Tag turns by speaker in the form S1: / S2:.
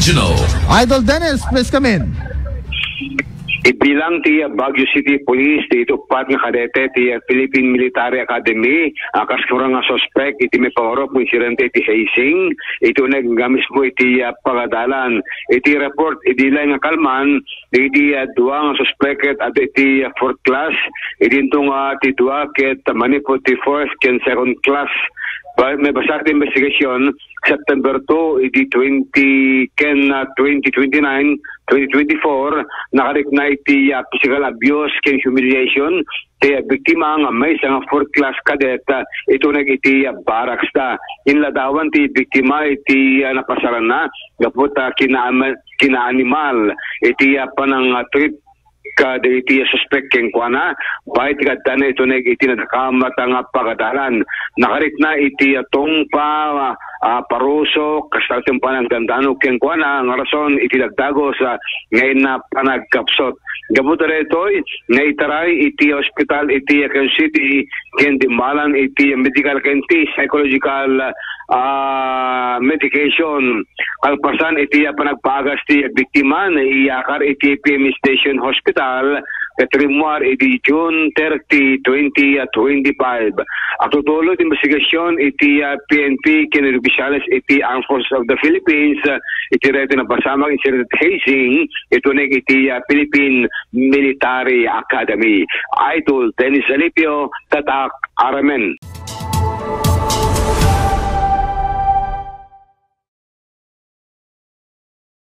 S1: Regional.
S2: Idol Dennis, please come in.
S3: Ibilang ti Baguio City Police ti itupat nga kadete ti Philippine Military Academy akas kurang nga suspect iti may pahorop mo insidente ti hazing ito naggamis mo iti pagadalan iti report iti lang nga kalman iti dua nga suspect at iti fourth class iti itong ti dua ket manipot ti first ken second class. May basa at investigation September 2 iti 2029 2024 nakarik na iti physical abuse ken humiliation ti biktima nga may isang fourth class cadet ito nag iti barracks ta inladawan ti biktima iti napasaran na gapot kina-animal iti panang trip kada iti suspect ken kuana bayt kadta na ito nag iti nadakamat nga pagadalan nakarit na iti atong pa paruso kastalten pa ng gandano ken kuana nga rason iti dagdago sa ngayon na panagkapsot gabot retoy nga itaray iti hospital iti Quezon City ken dimbalan iti medical ken psychological medication kalpasan iti panagpagas ti biktima na iyakar iti PME Station Hospital Katrimuar iti June 30, 2025. Ang tutulog investigasyon iti PNP kinirubisyalis iti Armed Forces of the Philippines iti reto na pasamang incident hazing ito nag iti Philippine Military Academy. Idol Dennis Alipio, Tatak Aramen.